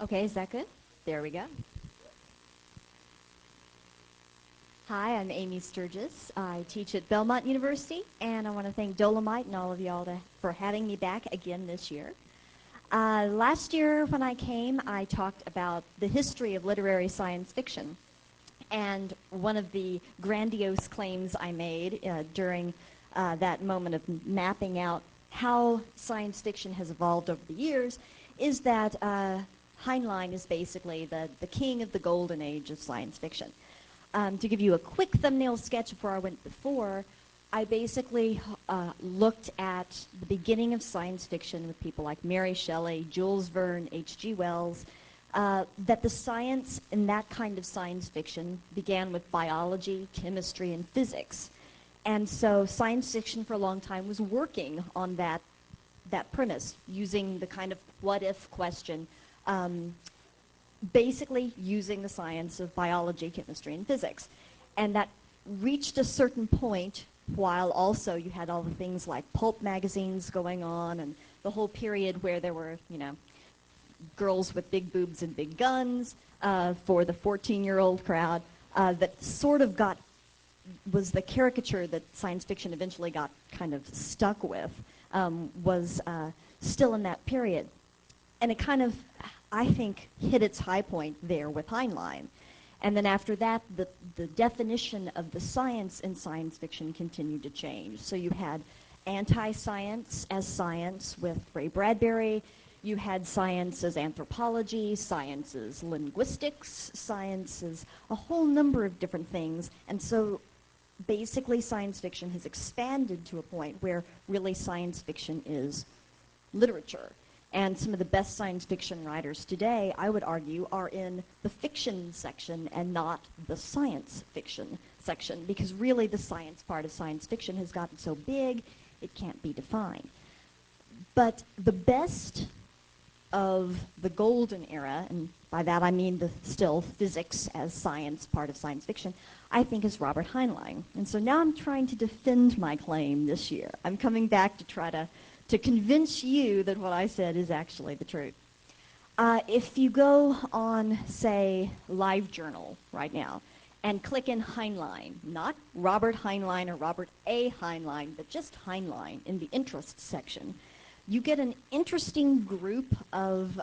Okay, is that good? There we go. Hi, I'm Amy Sturgis. I teach at Belmont University, and I want to thank Dolomite and all of y'all for having me back again this year. Last year when I came, I talked about the history of literary science fiction. And one of the grandiose claims I made during that moment of mapping out how science fiction has evolved over the years is that Heinlein is basically the king of the golden age of science fiction. To give you a quick thumbnail sketch of where I went before, I basically looked at the beginning of science fiction with people like Mary Shelley, Jules Verne, H.G. Wells, that the science in that kind of science fiction began with biology, chemistry, and physics. And so science fiction for a long time was working on that premise, using the kind of what-if question, basically using the science of biology, chemistry, and physics. And that reached a certain point while also you had all the things like pulp magazines going on and the whole period where there were, girls with big boobs and big guns for the 14-year-old crowd that sort of was the caricature that science fiction eventually got kind of stuck with, was still in that period. And it kind of, I think, hit its high point there with Heinlein. And then after that, the definition of the science in science fiction continued to change. So you had anti-science as science with Ray Bradbury. You had science as anthropology, science as linguistics, science as a whole number of different things. And so basically science fiction has expanded to a point where really science fiction is literature. And some of the best science fiction writers today, I would argue, are in the fiction section and not the science fiction section, because really the science part of science fiction has gotten so big, it can't be defined. But the best of the golden era, and by that I mean the still physics as science part of science fiction, I think is Robert Heinlein. And so now I'm trying to defend my claim this year. I'm coming back to try to convince you that what I said is actually the truth. If you go on, say, LiveJournal right now and click in Heinlein, not Robert Heinlein or Robert A. Heinlein, but just Heinlein in the interest section, you get an interesting group of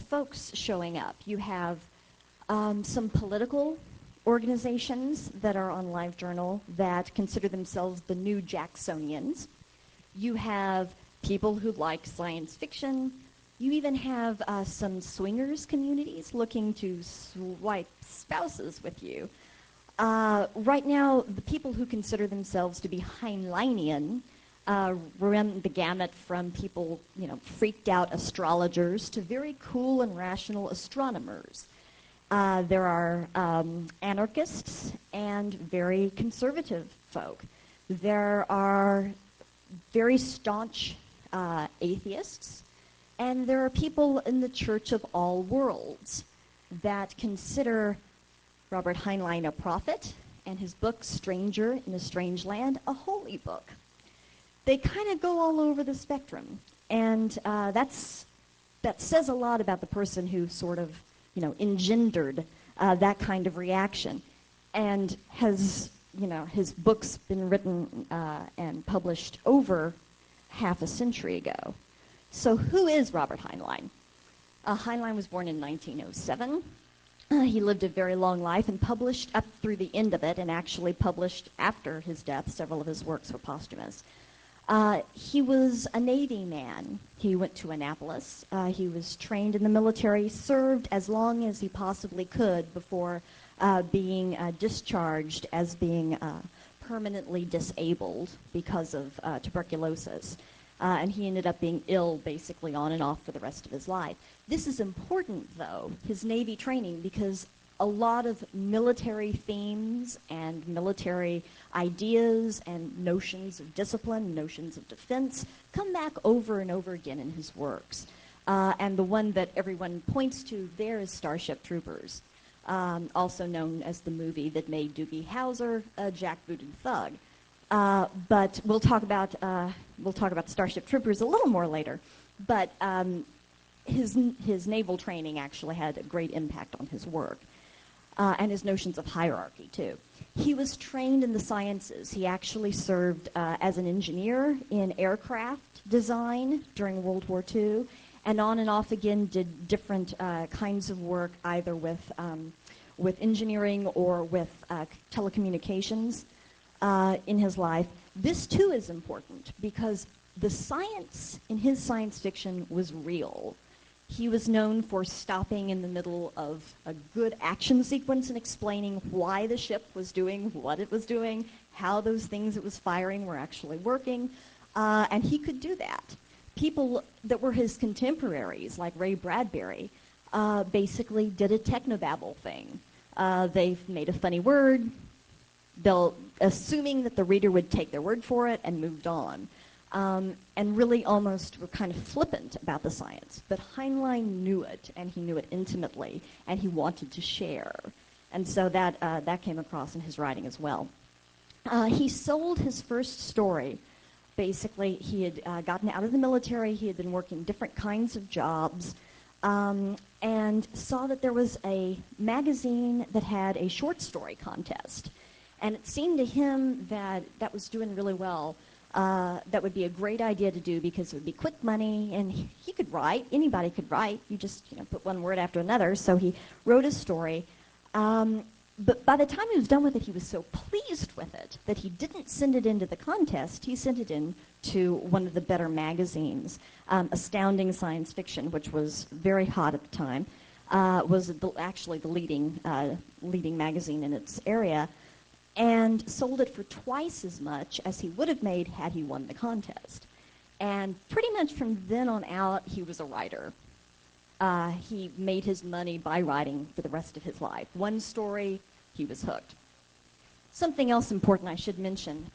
folks showing up. You have some political organizations that are on LiveJournal that consider themselves the new Jacksonians. You have people who like science fiction. You even have some swingers communities looking to swipe spouses with you. Right now, the people who consider themselves to be Heinleinian run the gamut from people, freaked out astrologers to very cool and rational astronomers. There are anarchists and very conservative folk. There are very staunch atheists, and there are people in the Church of All Worlds that consider Robert Heinlein a prophet and his book Stranger in a Strange Land a holy book. They kind of go all over the spectrum, and that says a lot about the person who sort of engendered that kind of reaction, and has his book's been written and published over half a century ago. So who is Robert Heinlein? Heinlein was born in 1907. He lived a very long life and published up through the end of it, and actually published after his death. Several of his works were posthumous. He was a Navy man. He went to Annapolis. He was trained in the military, served as long as he possibly could before being discharged as being permanently disabled because of tuberculosis. And he ended up being ill basically on and off for the rest of his life. This is important, though, his Navy training, because a lot of military themes and military ideas and notions of discipline, notions of defense, come back over and over again in his works. And the one that everyone points to there is Starship Troopers, also known as the movie that made Doogie Howser a jackbooted thug. But we'll talk about Starship Troopers a little more later. But his naval training actually had a great impact on his work, and his notions of hierarchy, too. He was trained in the sciences. He actually served as an engineer in aircraft design during World War II, and on and off again did different kinds of work, either with engineering or with telecommunications in his life. This too is important because the science in his science fiction was real. He was known for stopping in the middle of a good action sequence and explaining why the ship was doing what it was doing, how those things it was firing were actually working, and he could do that. People that were his contemporaries, like Ray Bradbury, basically did a technobabble thing. They made a funny word, assuming that the reader would take their word for it, and moved on. And really almost were kind of flippant about the science. But Heinlein knew it, and he knew it intimately, and he wanted to share. And so that came across in his writing as well. He sold his first story. Basically, he had gotten out of the military. He had been working different kinds of jobs, and saw that there was a magazine that had a short story contest. And it seemed to him that that was doing really well. That would be a great idea to do because it would be quick money, and he could write. Anybody could write. You just put one word after another. So he wrote a story. But by the time he was done with it, he was so pleased with it that he didn't send it into the contest. He sent it in to one of the better magazines, Astounding Science Fiction, which was very hot at the time, was actually the leading magazine in its area, and sold it for twice as much as he would have made had he won the contest. And pretty much from then on out, he was a writer. He made his money by writing for the rest of his life. One story, he was hooked. Something else important I should mention,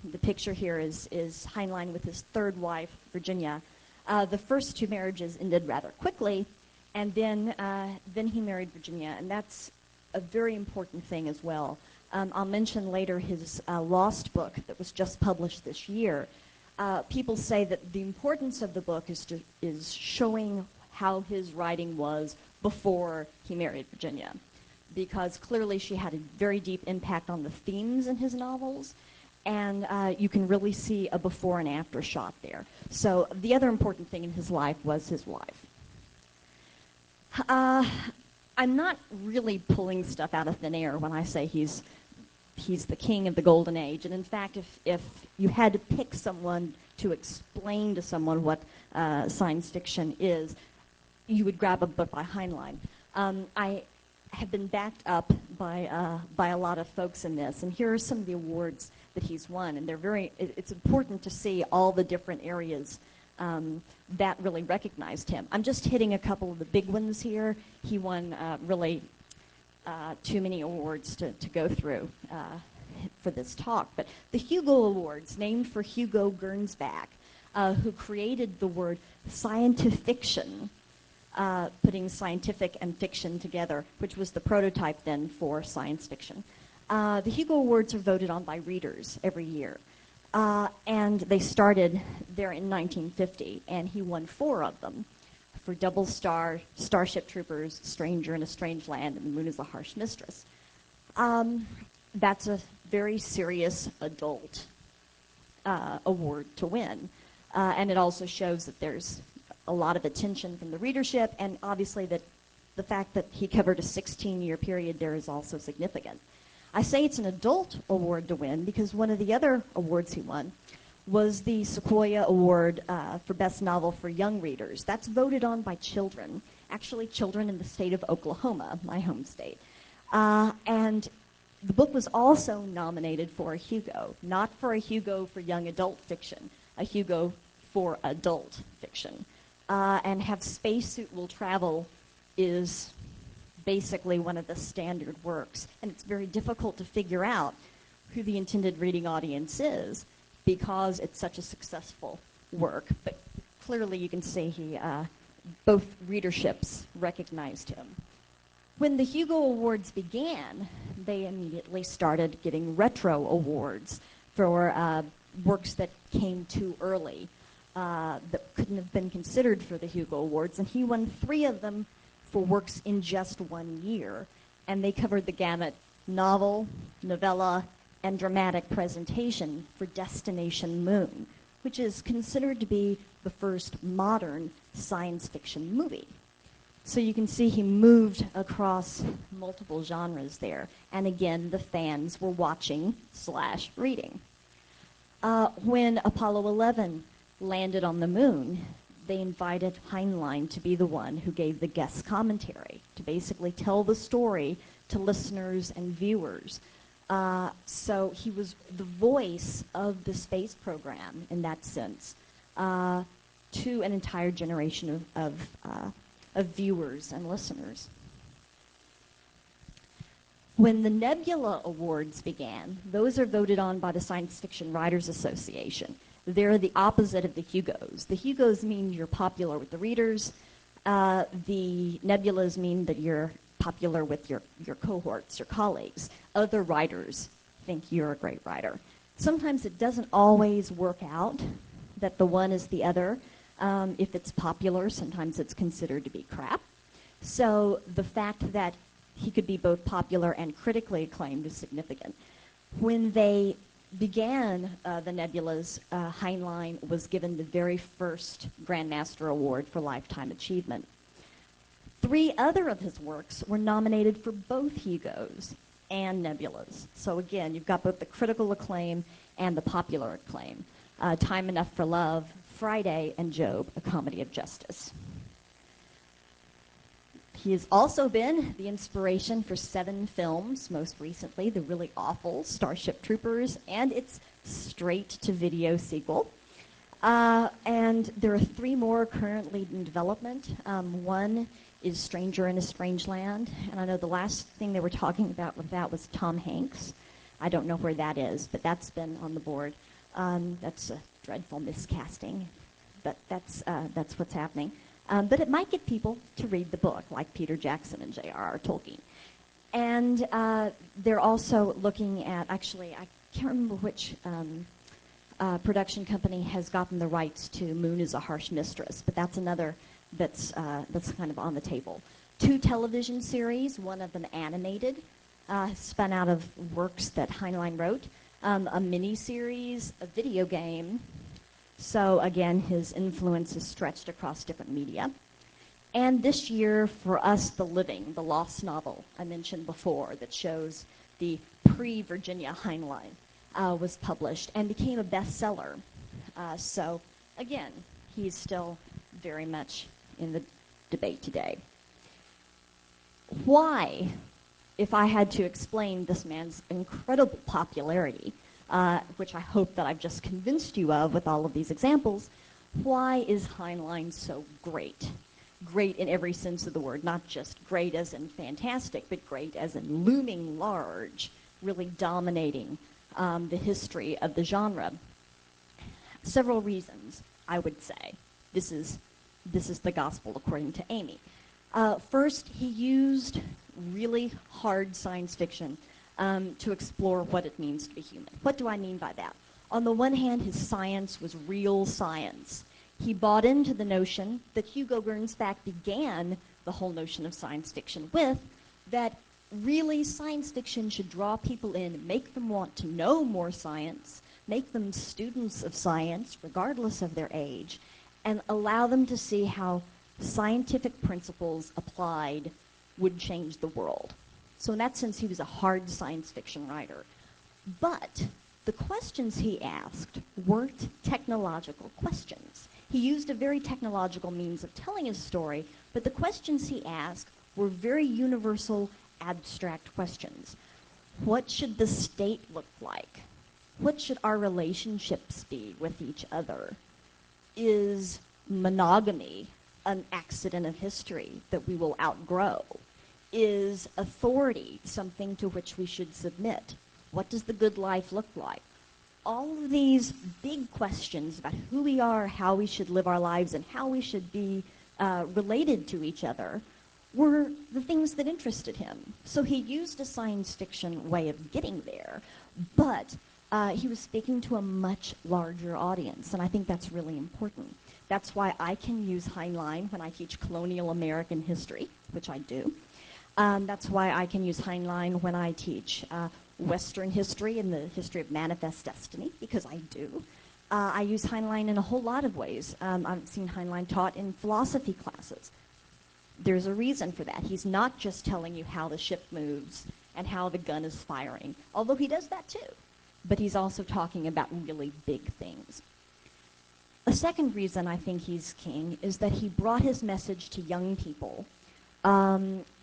the picture here is Heinlein with his third wife, Virginia. The first two marriages ended rather quickly, and then he married Virginia, and that's a very important thing as well. I'll mention later his Lost book that was just published this year. People say that the importance of the book is showing how his writing was before he married Virginia, because clearly she had a very deep impact on the themes in his novels, and you can really see a before and after shot there. So the other important thing in his life was his wife. I'm not really pulling stuff out of thin air when I say he's the king of the golden age, and in fact, if you had to pick someone to explain to someone what science fiction is, you would grab a book by Heinlein. I have been backed up by a lot of folks in this, and here are some of the awards that he's won, and it's important to see all the different areas that really recognized him. I'm just hitting a couple of the big ones here. He won really too many awards to go through for this talk, but the Hugo Awards, named for Hugo Gernsback, who created the word scientifiction, putting scientific and fiction together, which was the prototype then for science fiction. The Hugo Awards are voted on by readers every year, and they started there in 1950, and he won 4 of them for Double Star, Starship Troopers, Stranger in a Strange Land, and The Moon is a Harsh Mistress. That's a very serious adult award to win, and it also shows that there's a lot of attention from the readership, and obviously that the fact that he covered a 16-year period there is also significant. I say it's an adult award to win because one of the other awards he won was the Sequoia Award for Best Novel for Young Readers. That's voted on by children, actually children in the state of Oklahoma, my home state. And the book was also nominated for a Hugo, not for a Hugo for young adult fiction, a Hugo for adult fiction. And Have Spacesuit Will Travel is basically one of the standard works. And it's very difficult to figure out who the intended reading audience is because it's such a successful work. But clearly you can see both readerships recognized him. When the Hugo Awards began, they immediately started getting retro awards for works that came too early. that couldn't have been considered for the Hugo Awards, and he won 3 of them for works in just 1 year. And they covered the gamut: novel, novella, and dramatic presentation for Destination Moon, which is considered to be the first modern science fiction movie. So you can see he moved across multiple genres there. And again, the fans were watching / reading. When Apollo 11 landed on the moon, they invited Heinlein to be the one who gave the guest commentary, to basically tell the story to listeners and viewers. So he was the voice of the space program in that sense, to an entire generation of viewers and listeners. When the Nebula Awards began, those are voted on by the Science Fiction Writers Association. They're the opposite of the Hugos. The Hugos mean you're popular with the readers. The Nebulas mean that you're popular with your cohorts, your colleagues. Other writers think you're a great writer. Sometimes it doesn't always work out that the one is the other. If it's popular, sometimes it's considered to be crap. So the fact that he could be both popular and critically acclaimed is significant. When they began the Nebulas, Heinlein was given the very first Grandmaster Award for Lifetime Achievement. 3 other of his works were nominated for both Hugos and Nebulas. So again, you've got both the critical acclaim and the popular acclaim. Time Enough for Love, Friday, and Job, A Comedy of Justice. He has also been the inspiration for 7 films, most recently the really awful Starship Troopers and its straight-to-video sequel. And there are 3 more currently in development. One is Stranger in a Strange Land, and I know the last thing they were talking about with that was Tom Hanks. I don't know where that is, but that's been on the board. That's a dreadful miscasting, but that's what's happening. But it might get people to read the book, like Peter Jackson and J.R.R. Tolkien. And they're also looking at, actually, I can't remember which production company has gotten the rights to Moon is a Harsh Mistress, but that's another that's kind of on the table. 2 television series, one of them animated, spun out of works that Heinlein wrote, a mini-series, a video game. So again, his influence is stretched across different media. And this year, for us, The Living, the lost novel I mentioned before that shows the pre-Virginia Heinlein, was published and became a bestseller. So again, he's still very much in the debate today. Why, if I had to explain this man's incredible popularity, which I hope that I've just convinced you of with all of these examples, why is Heinlein so great? Great in every sense of the word, not just great as in fantastic, but great as in looming large, really dominating the history of the genre. Several reasons, I would say. This is the gospel according to Amy. First, he used really hard science fiction to explore what it means to be human. What do I mean by that? On the one hand, his science was real science. He bought into the notion that Hugo Gernsback began the whole notion of science fiction with, that really science fiction should draw people in, make them want to know more science, make them students of science, regardless of their age, and allow them to see how scientific principles applied would change the world. So in that sense, he was a hard science fiction writer. But the questions he asked weren't technological questions. He used a very technological means of telling his story, but the questions he asked were very universal, abstract questions. What should the state look like? What should our relationships be with each other? Is monogamy an accident of history that we will outgrow? Is authority something to which we should submit? What does the good life look like? All of these big questions about who we are, how we should live our lives, and how we should be related to each other were the things that interested him. So he used a science fiction way of getting there, but he was speaking to a much larger audience, and I think that's really important. That's why I can use Heinlein when I teach colonial American history, which I do. That's why I can use Heinlein when I teach Western history and the history of manifest destiny, because I do. I use Heinlein in a whole lot of ways. I've seen Heinlein taught in philosophy classes. There's a reason for that. He's not just telling you how the ship moves and how the gun is firing, although he does that too. But he's also talking about really big things. A second reason I think he's king is that he brought his message to young people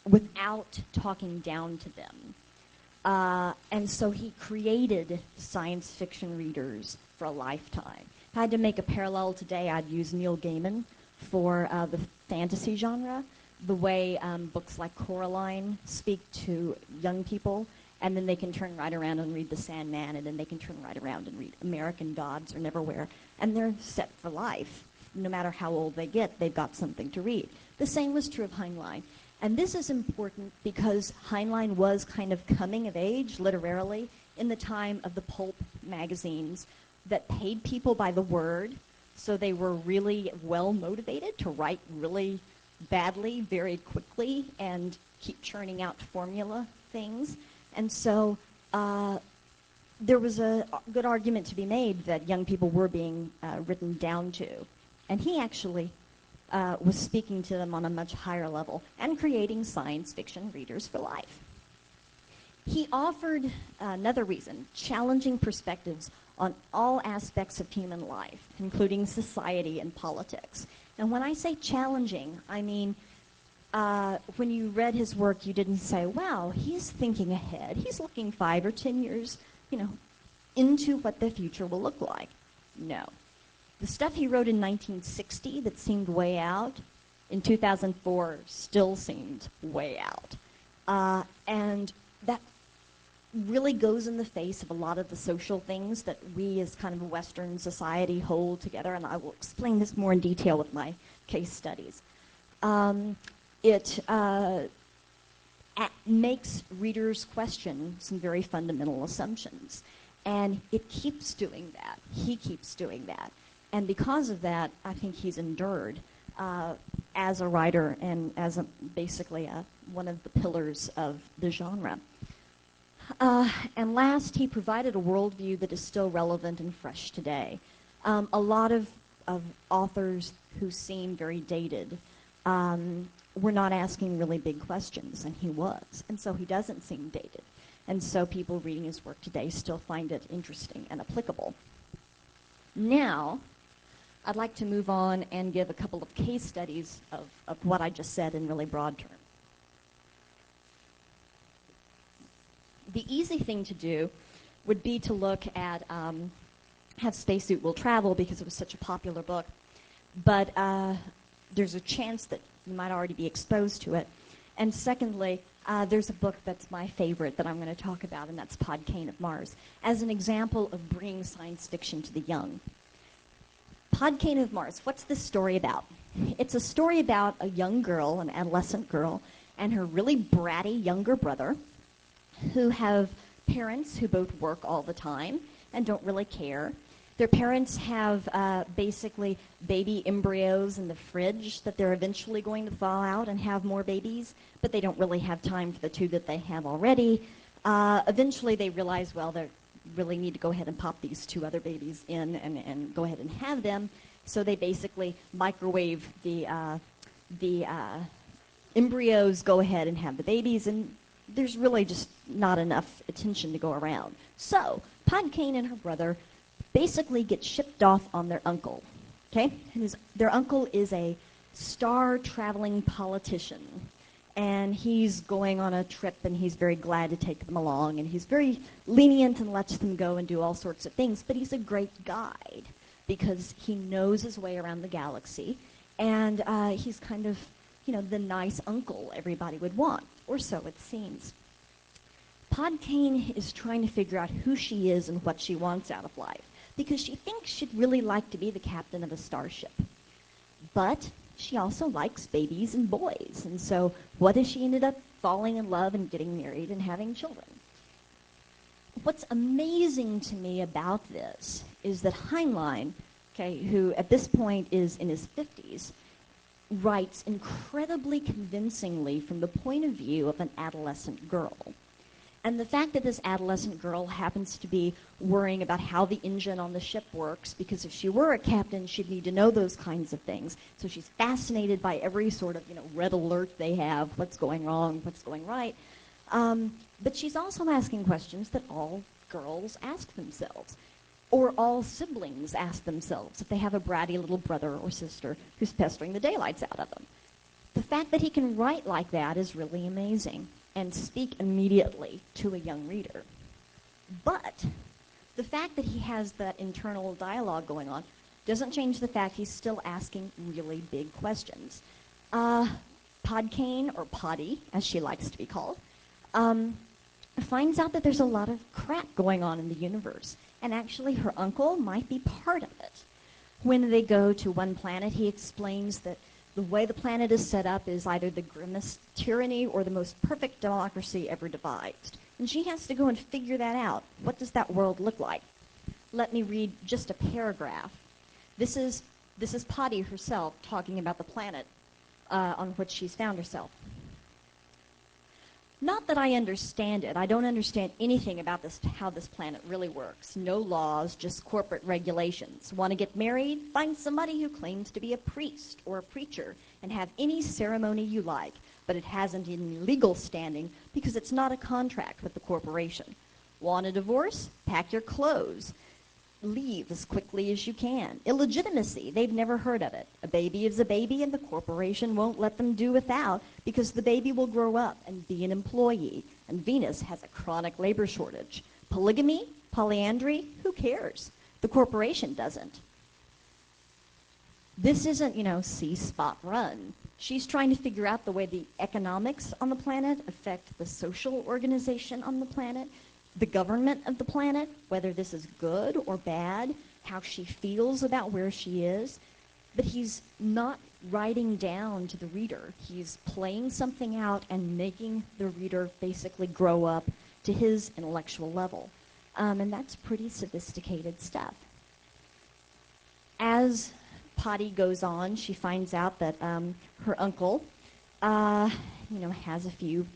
without talking down to them. And so he created science fiction readers for a lifetime. If I had to make a parallel today, I'd use Neil Gaiman for the fantasy genre, the way books like Coraline speak to young people, and then they can turn right around and read The Sandman, and then they can turn right around and read American Gods or Neverwhere, and they're set for life. No matter how old they get, they've got something to read. The same was true of Heinlein. And this is important because Heinlein was kind of coming of age, literarily, in the time of the pulp magazines that paid people by the word, so they were really well motivated to write really badly, very quickly, and keep churning out formula things. And so there was a good argument to be made that young people were being written down to. And he actually was speaking to them on a much higher level and creating science fiction readers for life. He offered another reason, challenging perspectives on all aspects of human life, including society and politics. And when I say challenging, I mean when you read his work, you didn't say, wow, he's thinking ahead. He's looking 5 or 10 years, into what the future will look like. No. The stuff he wrote in 1960 that seemed way out, in 2004 still seemed way out. And that really goes in the face of a lot of the social things that we as kind of a Western society hold together, and I will explain this more in detail with my case studies. It makes readers question some very fundamental assumptions, and it keeps doing that. He keeps doing that. And because of that, I think he's endured as a writer and as basically one of the pillars of the genre. And last, he provided a worldview that is still relevant and fresh today. A lot of authors who seem very dated were not asking really big questions, and he was. And so he doesn't seem dated. And so people reading his work today still find it interesting and applicable. Now, I'd like to move on and give a couple of case studies of what I just said in really broad terms. The easy thing to do would be to look at Have Spacesuit Will Travel, because it was such a popular book. But there's a chance that you might already be exposed to it. And secondly, there's a book that's my favorite that I'm going to talk about, and that's Podkayne of Mars, as an example of bringing science fiction to the young. Podkayne of Mars, what's this story about? It's a story about a young girl, an adolescent girl, and her really bratty younger brother, who have parents who both work all the time and don't really care. Their parents have basically baby embryos in the fridge that they're eventually going to thaw out and have more babies, but they don't really have time for the 2 that they have already. Eventually they realize, well, they really need to go ahead and pop these 2 other babies in and go ahead and have them. So they basically microwave the embryos, go ahead and have the babies, and there's really just not enough attention to go around. So Podkayne and her brother basically get shipped off on their uncle. Okay? Their uncle is a star-traveling politician, and he's going on a trip, and he's very glad to take them along, and he's very lenient and lets them go and do all sorts of things, but he's a great guide because he knows his way around the galaxy, and he's kind of, the nice uncle everybody would want, or so it seems. Podkayne is trying to figure out who she is and what she wants out of life, because she thinks she'd really like to be the captain of a starship. But she also likes babies and boys, and so what if she ended up falling in love and getting married and having children? what's amazing to me about this is that Heinlein, okay, who at this point is in his 50s, writes incredibly convincingly from the point of view of an adolescent girl. And the fact that this adolescent girl happens to be worrying about how the engine on the ship works, because if she were a captain, she'd need to know those kinds of things. So she's fascinated by every sort of, red alert they have, what's going wrong, what's going right. But she's also asking questions that all girls ask themselves, or all siblings ask themselves if they have a bratty little brother or sister who's pestering the daylights out of them. The fact that he can write like that is really amazing and speak immediately to a young reader. But the fact that he has that internal dialogue going on doesn't change the fact he's still asking really big questions. Podkane, or Poddy, as she likes to be called, finds out that there's a lot of crap going on in the universe, and actually her uncle might be part of it. When they go to one planet, he explains that the way the planet is set up is either the grimmest tyranny or the most perfect democracy ever devised. And she has to go and figure that out. What does that world look like? Let me read just a paragraph. This is Poddy herself talking about the planet on which she's found herself. Not that I understand it. I don't understand anything about how this planet really works. No laws, just corporate regulations. Want to get married? Find somebody who claims to be a priest or a preacher and have any ceremony you like, but it hasn't any legal standing because it's not a contract with the corporation. Want a divorce? Pack your clothes. Leave as quickly as you can. Illegitimacy, they've never heard of it. A baby is a baby and the corporation won't let them do without because the baby will grow up and be an employee. And Venus has a chronic labor shortage. Polygamy, polyandry, who cares? The corporation doesn't. This isn't, see, spot, run. She's trying to figure out the way the economics on the planet affect the social organization on the planet, the government of the planet, whether this is good or bad, how she feels about where she is. But he's not writing down to the reader. He's playing something out and making the reader basically grow up to his intellectual level. And that's pretty sophisticated stuff. As Poddy goes on, she finds out that her uncle, has a few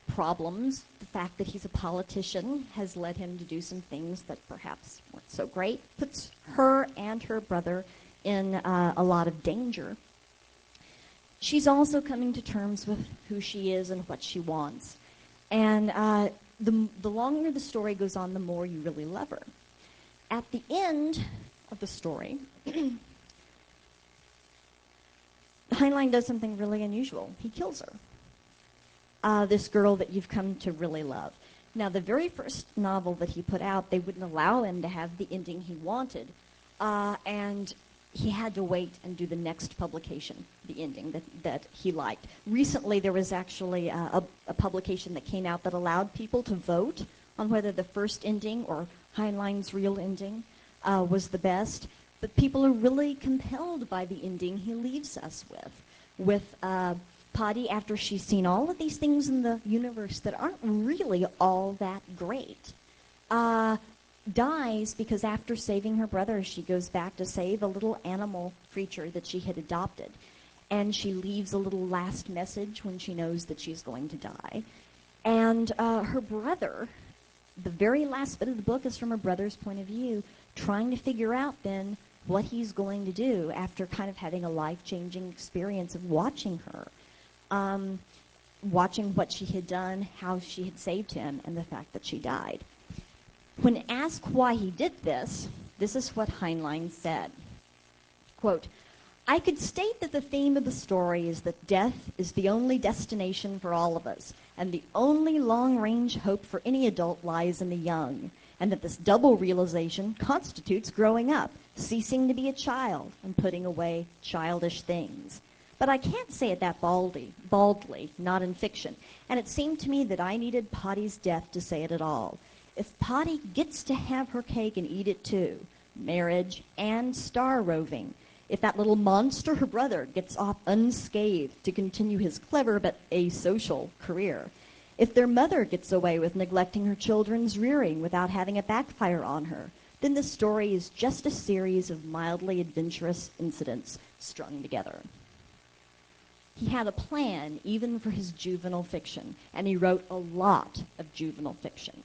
problems. The fact that he's a politician has led him to do some things that perhaps weren't so great, puts her and her brother in a lot of danger. She's also coming to terms with who she is and what she wants. And the longer the story goes on, the more you really love her. At the end of the story, Heinlein does something really unusual. He kills her. This girl that you've come to really love. Now, the very first novel that he put out, they wouldn't allow him to have the ending he wanted, and he had to wait and do the next publication, the ending that he liked. Recently, there was actually a publication that came out that allowed people to vote on whether the first ending or Heinlein's real ending was the best, but people are really compelled by the ending he leaves us with Poddy, after she's seen all of these things in the universe that aren't really all that great, dies because after saving her brother, she goes back to save a little animal creature that she had adopted. And she leaves a little last message when she knows that she's going to die. And her brother, the very last bit of the book is from her brother's point of view, trying to figure out then what he's going to do after kind of having a life-changing experience of watching her. Watching what she had done, how she had saved him, and the fact that she died. When asked why he did this, this is what Heinlein said. Quote, "I could state that the theme of the story is that death is the only destination for all of us, and the only long-range hope for any adult lies in the young, and that this double realization constitutes growing up, ceasing to be a child, and putting away childish things. But I can't say it that baldly, not in fiction, and it seemed to me that I needed Poddy's death to say it at all. If Poddy gets to have her cake and eat it too, marriage and star roving, if that little monster, her brother, gets off unscathed to continue his clever but asocial career, If their mother gets away with neglecting her children's rearing without having it backfire on her, then the story is just a series of mildly adventurous incidents strung together. He had a plan even for his juvenile fiction, and he wrote a lot of juvenile fiction.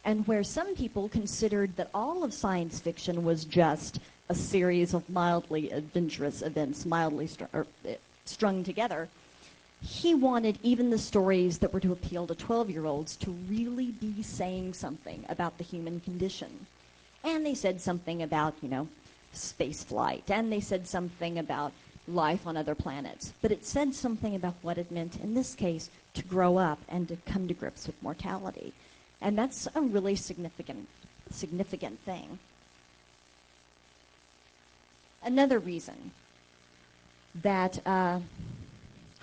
And where some people considered that all of science fiction was just a series of mildly adventurous events, mildly strung together, he wanted even the stories that were to appeal to 12-year-olds to really be saying something about the human condition. And they said something about, space flight, and they said something about life on other planets. But it said something about what it meant, in this case, to grow up and to come to grips with mortality. And that's a really significant thing. Another reason that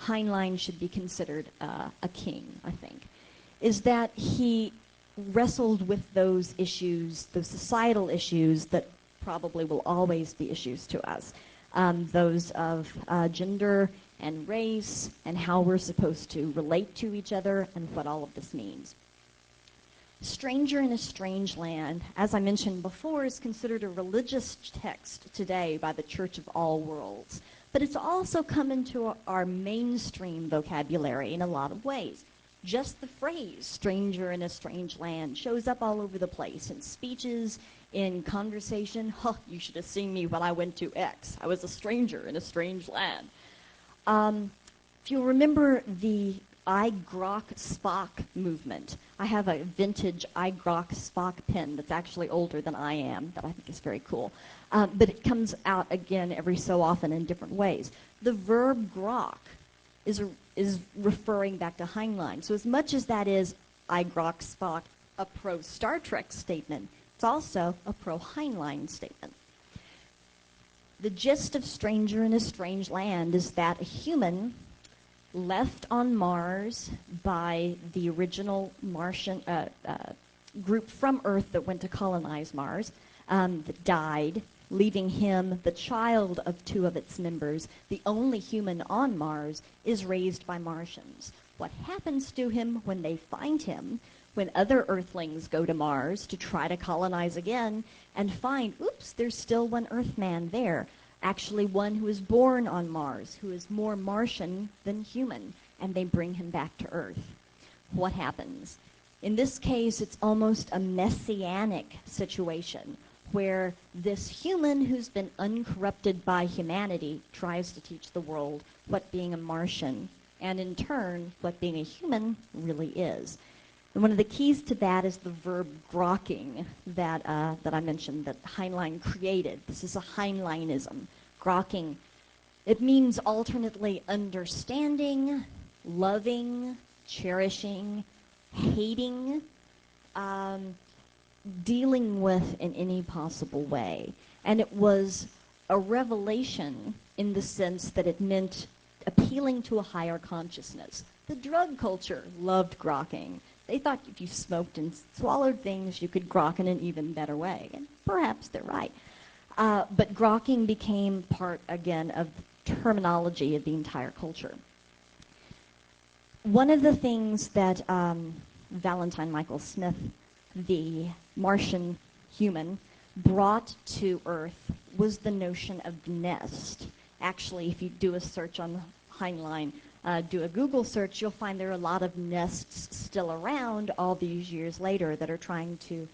Heinlein should be considered a king, I think, is that he wrestled with those issues, those societal issues that probably will always be issues to us, those of gender and race and how we're supposed to relate to each other and what all of this means. Stranger in a Strange Land, as I mentioned before, is considered a religious text today by the Church of All Worlds. But it's also come into our mainstream vocabulary in a lot of ways. Just the phrase, stranger in a strange land, shows up all over the place in speeches, in conversation. You should have seen me when I went to X. I was a stranger in a strange land. If you'll remember the I grok Spock movement, I have a vintage I grok Spock pen that's actually older than I am that I think is very cool. But it comes out again every so often in different ways. The verb grok is referring back to Heinlein. So as much as that is I grok Spock, a pro-Star Trek statement, it's also a pro-Heinlein statement. The gist of Stranger in a Strange Land is that a human left on Mars by the original Martian group from Earth that went to colonize Mars, that died, leaving him, the child of two of its members, the only human on Mars, is raised by Martians. What happens to him when they find him, when other Earthlings go to Mars to try to colonize again and find, oops, there's still one Earthman there, actually one who is born on Mars, who is more Martian than human, and they bring him back to Earth. What happens? In this case, it's almost a messianic situation where this human who's been uncorrupted by humanity tries to teach the world what being a Martian, and in turn, what being a human really is. And one of the keys to that is the verb grokking that I mentioned that Heinlein created. This is a Heinleinism, grokking. It means alternately understanding, loving, cherishing, hating, dealing with in any possible way. And it was a revelation in the sense that it meant appealing to a higher consciousness. The drug culture loved grokking. They thought if you smoked and swallowed things, you could grok in an even better way. And perhaps they're right. But grokking became part, again, of the terminology of the entire culture. One of the things that Valentine Michael Smith, the Martian human, brought to Earth was the notion of nest. Actually, if you do a search on Heinlein, do a Google search, you'll find there are a lot of nests still around all these years later that are trying to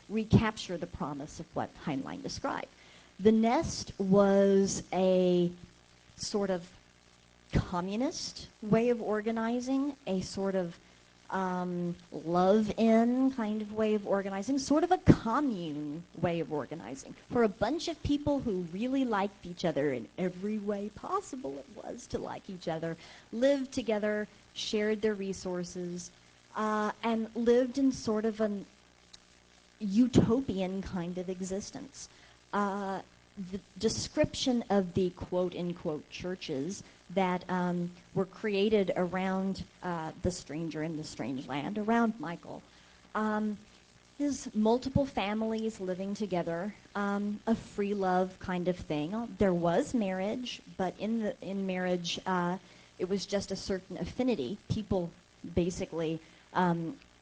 recapture the promise of what Heinlein described. The nest was a sort of communist way of organizing, a sort of love-in kind of way of organizing, sort of a commune way of organizing, for a bunch of people who really liked each other in every way possible it was to like each other, lived together, shared their resources, and lived in sort of an utopian kind of existence. The description of the quote-unquote churches that were created around the stranger in the strange land, around Michael, is multiple families living together, a free love kind of thing. There was marriage, but in marriage, it was just a certain affinity. People basically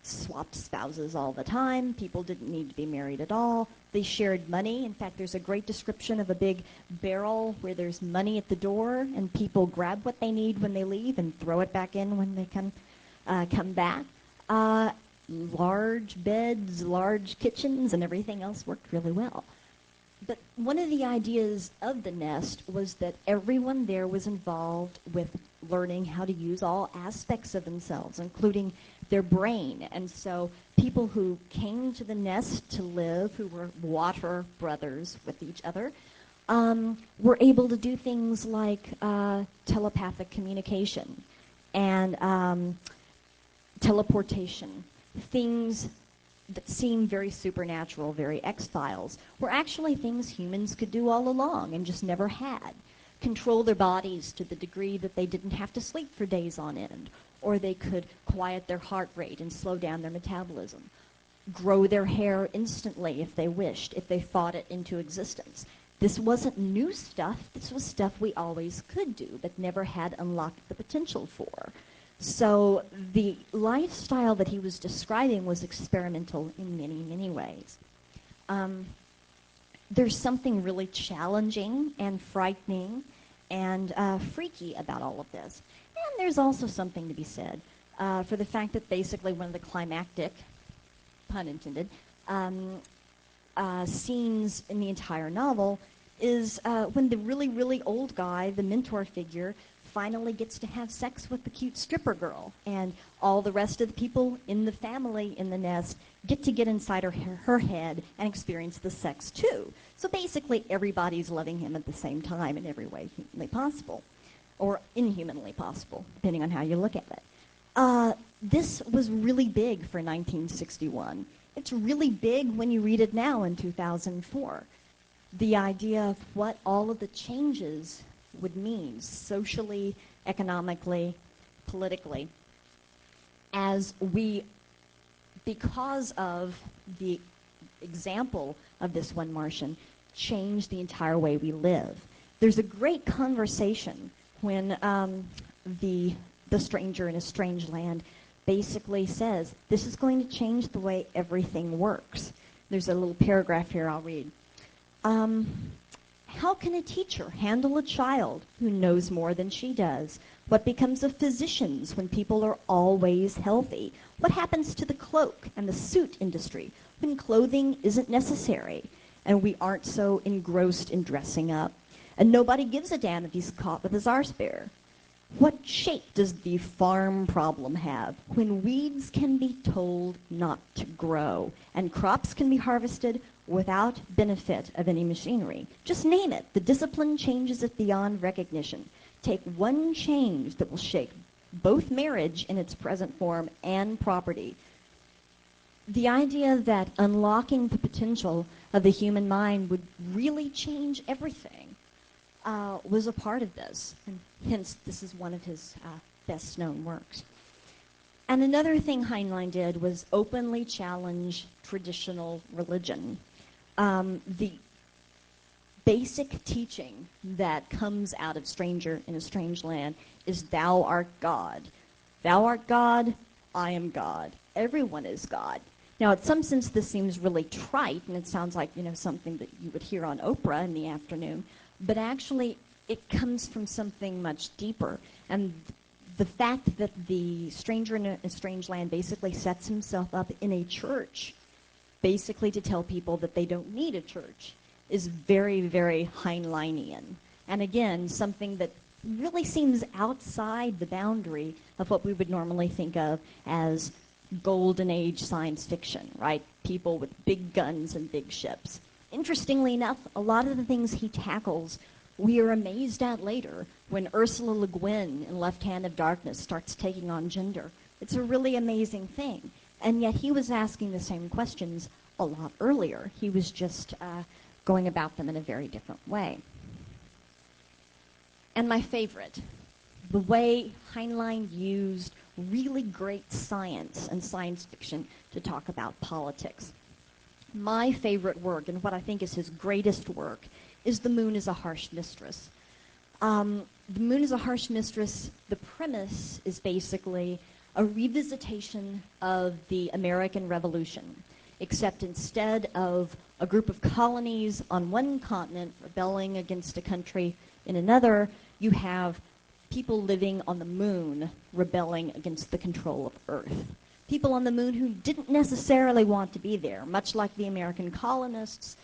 swapped spouses all the time. People didn't need to be married at all. They shared money. In fact, there's a great description of a big barrel where there's money at the door, and people grab what they need when they leave and throw it back in when they come back. Large beds, large kitchens, and everything else worked really well. But one of the ideas of the nest was that everyone there was involved with learning how to use all aspects of themselves, including their brain. And so people who came to the nest to live, who were water brothers with each other, were able to do things like telepathic communication and teleportation, things that seem very supernatural, very X-Files, were actually things humans could do all along and just never had. Control their bodies to the degree that they didn't have to sleep for days on end, or they could quiet their heart rate and slow down their metabolism. Grow their hair instantly if they wished, if they thought it into existence. This wasn't new stuff. This was stuff we always could do, but never had unlocked the potential for. So the lifestyle that he was describing was experimental in many, many ways. There's something really challenging and frightening and freaky about all of this. And there's also something to be said for the fact that basically one of the climactic, pun intended, scenes in the entire novel is when the really, really old guy, the mentor figure, finally gets to have sex with the cute stripper girl, and all the rest of the people in the family in the nest get to get inside her head and experience the sex too. So basically everybody's loving him at the same time in every way humanly possible, or inhumanly possible, depending on how you look at it. This was really big for 1961. It's really big when you read it now in 2004. The idea of what all of the changes would mean socially, economically, politically, as we, because of the example of this one Martian, change the entire way we live. There's a great conversation when the stranger in a strange land basically says, this is going to change the way everything works. There's a little paragraph here I'll read. How can a teacher handle a child who knows more than she does? What becomes of physicians when people are always healthy? What happens to the cloak and the suit industry when clothing isn't necessary and we aren't so engrossed in dressing up? And nobody gives a damn if he's caught with his arse bare. What shape does the farm problem have when weeds can be told not to grow and crops can be harvested without benefit of any machinery? Just name it. The discipline changes it beyond recognition. Take one change that will shake both marriage in its present form and property. The idea that unlocking the potential of the human mind would really change everything was a part of this, and hence this is one of his best known works. And another thing Heinlein did was openly challenge traditional religion. The basic teaching that comes out of Stranger in a Strange Land is thou art God. Thou art God, I am God. Everyone is God. Now, in some sense, this seems really trite, and it sounds like, something that you would hear on Oprah in the afternoon, but actually it comes from something much deeper. And the fact that the Stranger in a Strange Land basically sets himself up in a church basically to tell people that they don't need a church is very, very Heinleinian. And again, something that really seems outside the boundary of what we would normally think of as golden age science fiction, right? People with big guns and big ships. Interestingly enough, a lot of the things he tackles we are amazed at later when Ursula Le Guin in Left Hand of Darkness starts taking on gender. It's a really amazing thing. And yet he was asking the same questions a lot earlier. He was just going about them in a very different way. And my favorite, the way Heinlein used really great science and science fiction to talk about politics. My favorite work, and what I think is his greatest work, is The Moon is a Harsh Mistress. The Moon is a Harsh Mistress, the premise is basically a revisitation of the American Revolution, except instead of a group of colonies on one continent rebelling against a country in another, you have people living on the moon rebelling against the control of Earth. People on the moon who didn't necessarily want to be there, much like the American colonists.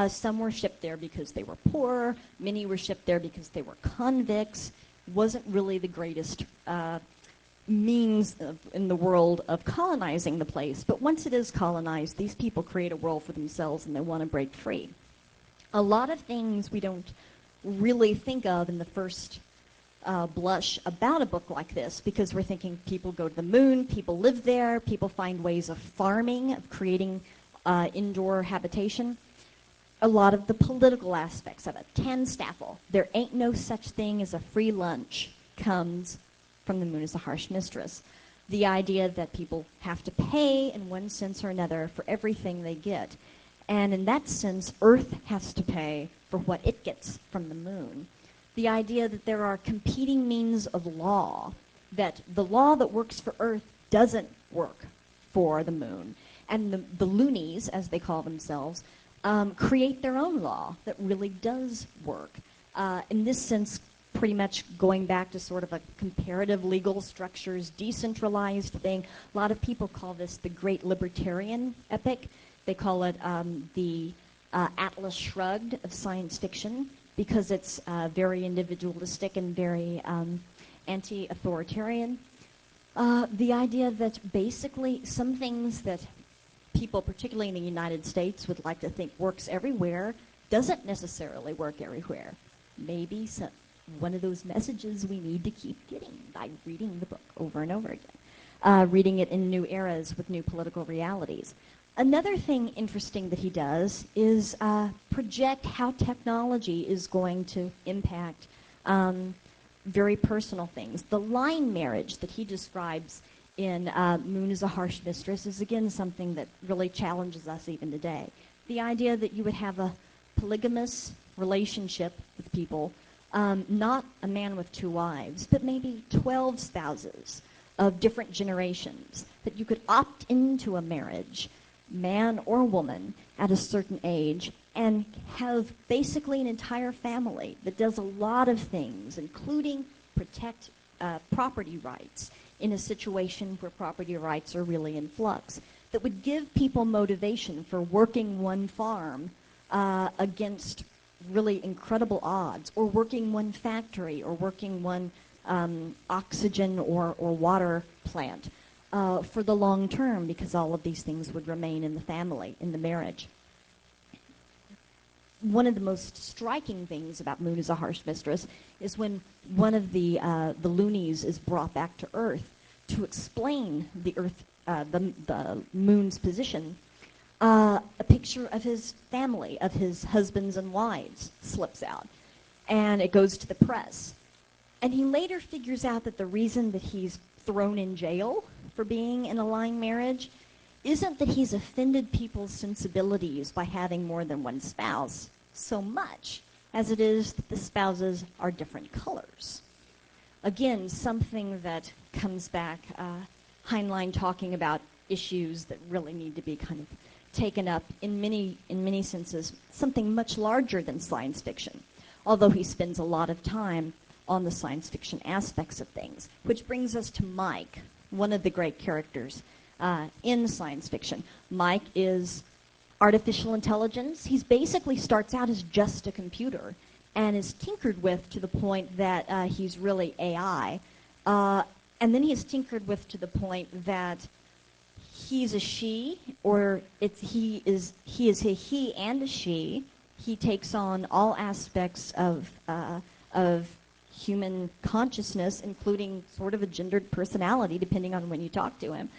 Some were shipped there because they were poor. Many were shipped there because they were convicts. Wasn't really the greatest means in the world of colonizing the place. But once it is colonized, these people create a world for themselves and they want to break free. A lot of things we don't really think of in the first blush about a book like this, because we're thinking people go to the moon, people live there, people find ways of farming, of creating indoor habitation. A lot of the political aspects of it. Tanstaffel, there ain't no such thing as a free lunch, comes from the moon as a harsh mistress. The idea that people have to pay in one sense or another for everything they get. And in that sense, Earth has to pay for what it gets from the moon. The idea that there are competing means of law, that the law that works for Earth doesn't work for the moon. And the loonies, as they call themselves, create their own law that really does work. In this sense, pretty much going back to sort of a comparative legal structures, decentralized thing. A lot of people call this the great libertarian epic. They call it the Atlas Shrugged of science fiction, because it's very individualistic and very anti-authoritarian. The idea that basically some things that people, particularly in the United States, would like to think works everywhere, doesn't necessarily work everywhere. Maybe one of those messages we need to keep getting by reading the book over and over again, reading it in new eras with new political realities. Another thing interesting that he does is project how technology is going to impact very personal things. The line marriage that he describes in Moon is a Harsh Mistress is again something that really challenges us even today. The idea that you would have a polygamous relationship with people, not a man with 2 wives, but maybe 12 spouses of different generations, that you could opt into a marriage, man or woman, at a certain age, and have basically an entire family that does a lot of things, including protect property rights in a situation where property rights are really in flux, that would give people motivation for working one farm against really incredible odds, or working one factory, or working one oxygen or water plant for the long term, because all of these things would remain in the family, in the marriage. One of the most striking things about Moon is a Harsh Mistress is when one of the loonies is brought back to Earth to explain the moon's position. A picture of his family, of his husbands and wives, slips out, and it goes to the press. And he later figures out that the reason that he's thrown in jail for being in a lying marriage isn't that he's offended people's sensibilities by having more than one spouse so much as it is that the spouses are different colors. Again, something that comes back, Heinlein talking about issues that really need to be kind of taken up in many senses, something much larger than science fiction, although he spends a lot of time on the science fiction aspects of things, which brings us to Mike, one of the great characters in science fiction. Mike is artificial intelligence. He basically starts out as just a computer and is tinkered with to the point that he's really AI. And then he is tinkered with to the point that he's a she, or he is a he and a she. He takes on all aspects of human consciousness, including sort of a gendered personality, depending on when you talk to him.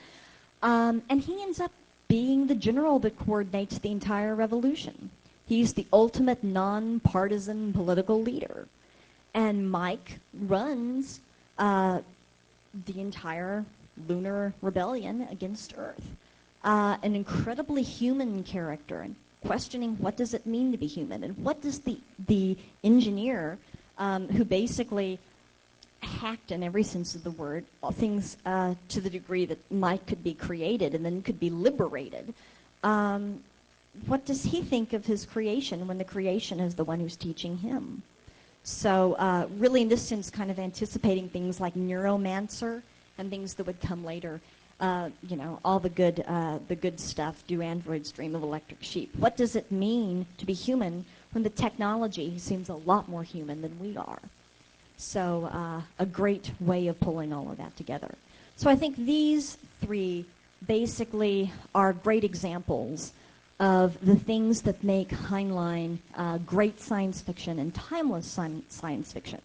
And he ends up being the general that coordinates the entire revolution. He's the ultimate non-partisan political leader. And Mike runs the entire lunar rebellion against Earth. An incredibly human character, and questioning what does it mean to be human, and what does the engineer who basically hacked in every sense of the word, things to the degree that might could be created and then could be liberated. What does he think of his creation when the creation is the one who's teaching him? So really, in this sense, kind of anticipating things like neuromancer and things that would come later. All the good stuff. Do androids dream of electric sheep? What does it mean to be human when the technology seems a lot more human than we are? So a great way of pulling all of that together. So I think these three basically are great examples of the things that make Heinlein great science fiction and timeless science fiction,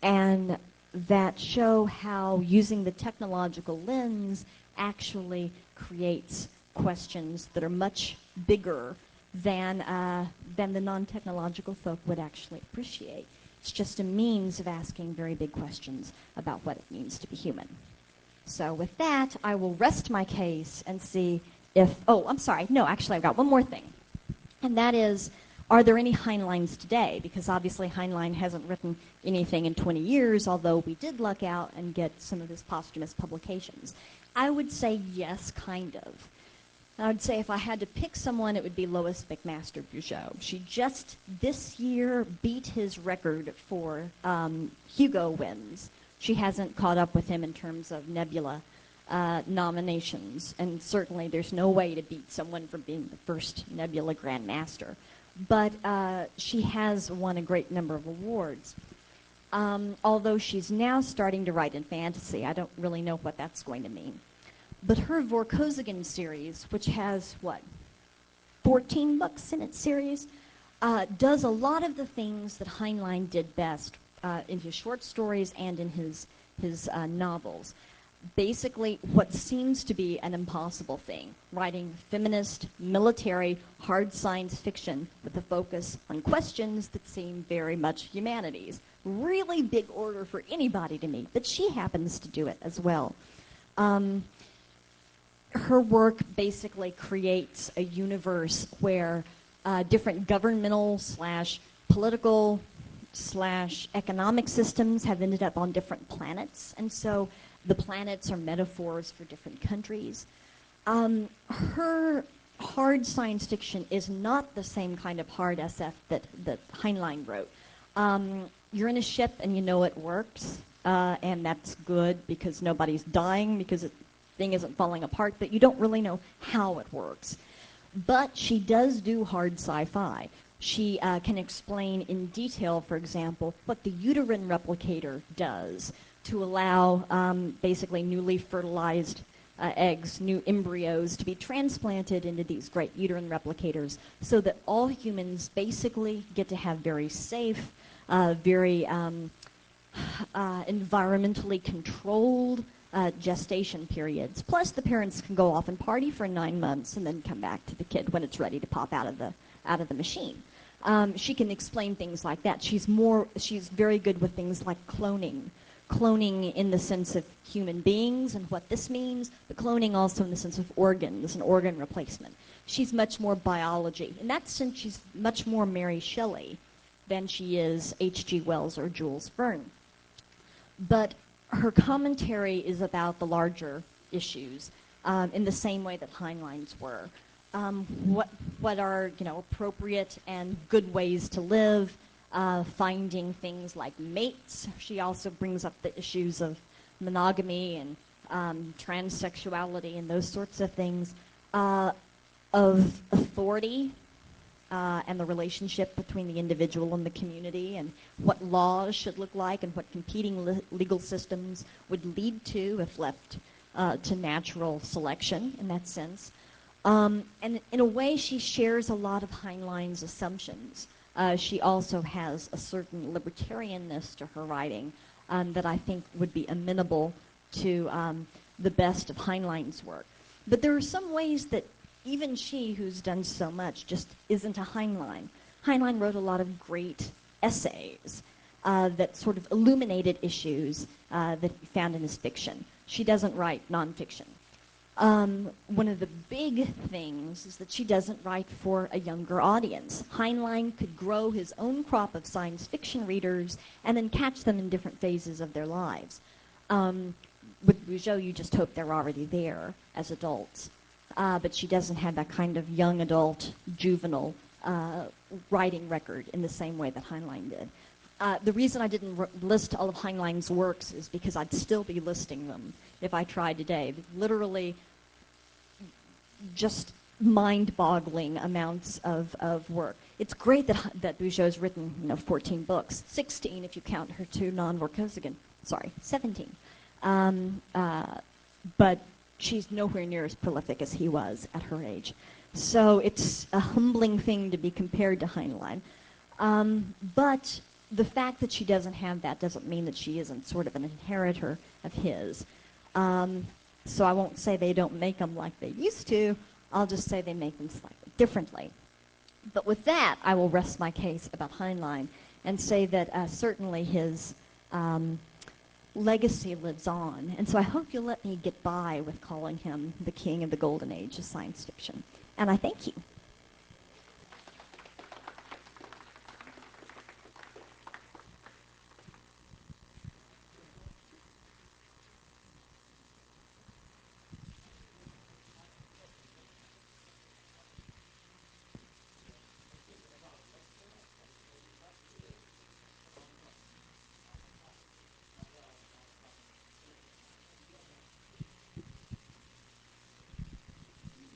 and that show how using the technological lens actually creates questions that are much bigger than the non-technological folk would actually appreciate. It's just a means of asking very big questions about what it means to be human. So with that, I will rest my case and see if, I'm sorry, no, actually I've got one more thing. And that is, are there any Heinleins today? Because obviously Heinlein hasn't written anything in 20 years, although we did luck out and get some of his posthumous publications. I would say yes, kind of. I would say if I had to pick someone, it would be Lois McMaster-Bugeaud. She just this year beat his record for Hugo wins. She hasn't caught up with him in terms of Nebula nominations, and certainly there's no way to beat someone for being the first Nebula Grand Master. But she has won a great number of awards. Although she's now starting to write in fantasy. I don't really know what that's going to mean. But her Vorkosigan series, which has, 14 books in its series, does a lot of the things that Heinlein did best in his short stories and in his novels. Basically, what seems to be an impossible thing, writing feminist, military, hard science fiction with a focus on questions that seem very much humanities. Really big order for anybody to meet, but she happens to do it as well. Her work basically creates a universe where different governmental / political / economic systems have ended up on different planets, and so the planets are metaphors for different countries. Her hard science fiction is not the same kind of hard SF that Heinlein wrote. You're in a ship and you know it works, and that's good because nobody's dying because the thing isn't falling apart, but you don't really know how it works. But she does do hard sci-fi. She can explain in detail, for example, what the uterine replicator does to allow basically newly fertilized eggs, new embryos, to be transplanted into these great uterine replicators so that all humans basically get to have very safe, very environmentally controlled gestation periods. Plus, the parents can go off and party for 9 months and then come back to the kid when it's ready to pop out of the machine. She can explain things like that. She's very good with things like cloning in the sense of human beings and what this means, but cloning also in the sense of organs and organ replacement. She's much more biology. In that sense, she's much more Mary Shelley than she is H.G. Wells or Jules Verne. But her commentary is about the larger issues in the same way that Heinlein's were. What are appropriate and good ways to live, finding things like mates. She also brings up the issues of monogamy and transsexuality and those sorts of things, of authority and the relationship between the individual and the community, and what laws should look like and what competing legal systems would lead to if left to natural selection in that sense. And in a way, she shares a lot of Heinlein's assumptions. She also has a certain libertarianness to her writing that I think would be amenable to the best of Heinlein's work. But there are some ways that even she, who's done so much, just isn't a Heinlein. Heinlein wrote a lot of great essays that sort of illuminated issues that he found in his fiction. She doesn't write nonfiction. One of the big things is that she doesn't write for a younger audience. Heinlein could grow his own crop of science fiction readers and then catch them in different phases of their lives. With Rougeau, you just hope they're already there as adults. But she doesn't have that kind of young adult, juvenile writing record in the same way that Heinlein did. The reason I didn't list all of Heinlein's works is because I'd still be listing them if I tried today. Literally just mind-boggling amounts of work. It's great that Rougeau's written 14 books, 16 if you count her two non-Vorkosigan. Sorry, 17. But she's nowhere near as prolific as he was at her age. So it's a humbling thing to be compared to Heinlein. But the fact that she doesn't have that doesn't mean that she isn't sort of an inheritor of his. So I won't say they don't make them like they used to. I'll just say they make them slightly differently. But with that, I will rest my case about Heinlein and say that certainly his legacy lives on. And so I hope you'll let me get by with calling him the king of the golden age of science fiction. And I thank you.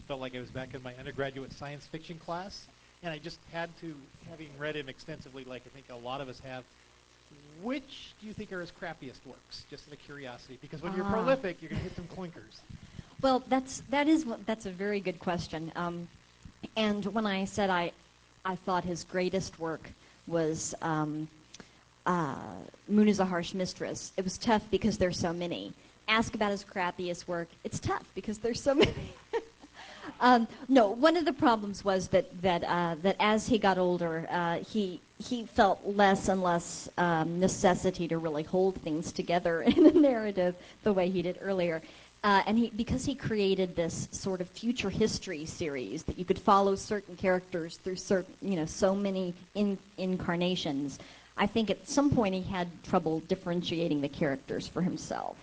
Felt like I was back in my undergraduate science fiction class, and I just had to, having read him extensively, like I think a lot of us have, which do you think are his crappiest works? Just out of curiosity, because when you're prolific, you're going to hit some clinkers. Well, that's a very good question. And when I said I thought his greatest work was Moon is a Harsh Mistress, it was tough because there's so many. Ask about his crappiest work, it's tough because there's so many. No, one of the problems was that as he got older, he felt less and less necessity to really hold things together in a narrative the way he did earlier. And because he created this sort of future history series that you could follow certain characters through certain, so many incarnations, I think at some point he had trouble differentiating the characters for himself.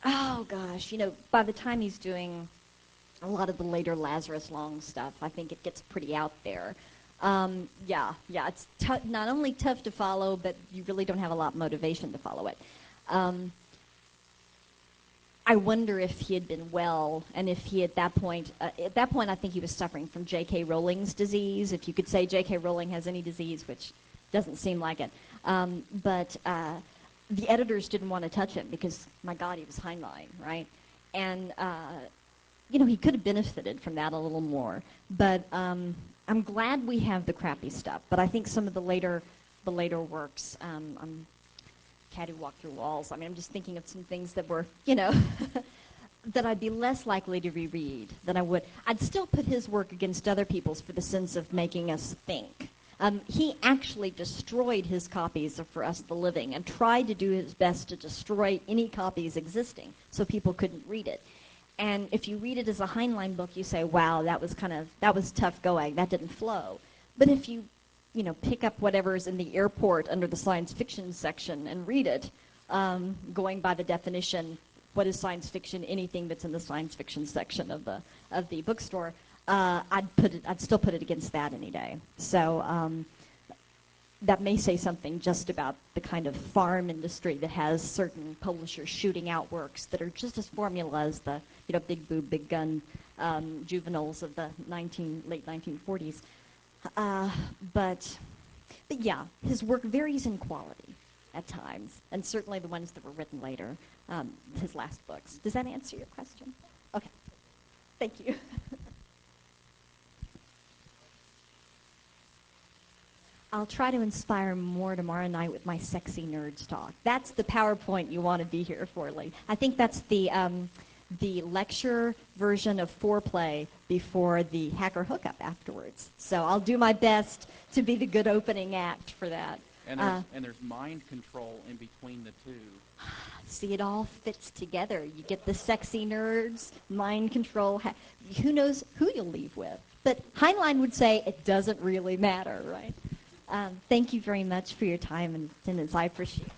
Oh gosh, by the time he's doing a lot of the later Lazarus Long stuff, I think it gets pretty out there. Yeah, it's not only tough to follow, but you really don't have a lot of motivation to follow it. I wonder if he had been well, and if he at that point I think he was suffering from J.K. Rowling's disease, if you could say J.K. Rowling has any disease, which doesn't seem like it. But the editors didn't want to touch him because, my God, he was Heinlein, right? And, he could have benefited from that a little more. But I'm glad we have the crappy stuff. But I think some of the later works, Cat Who Walked Through Walls, I'm just thinking of some things that were, that I'd be less likely to reread than I would. I'd still put his work against other people's for the sense of making us think. He actually destroyed his copies of For Us the Living and tried to do his best to destroy any copies existing so people couldn't read it. And if you read it as a Heinlein book, you say, wow, that was tough going, that didn't flow. But if you pick up whatever's in the airport under the science fiction section and read it, going by the definition, what is science fiction? Anything that's in the science fiction section of the bookstore. I'd still put it against that any day. So that may say something just about the kind of farm industry that has certain publishers shooting out works that are just as formula as the big boob, big gun juveniles of the late 1940s. But yeah, his work varies in quality at times, and certainly the ones that were written later, his last books. Does that answer your question? Okay, thank you. I'll try to inspire more tomorrow night with my sexy nerds talk. That's the PowerPoint you want to be here for, Lee. I think that's the lecture version of foreplay before the hacker hookup afterwards. So I'll do my best to be the good opening act for that. And there's mind control in between the two. See, it all fits together. You get the sexy nerds, mind control. Who knows who you'll leave with? But Heinlein would say it doesn't really matter, right? Thank you very much for your time and attendance. I appreciate it.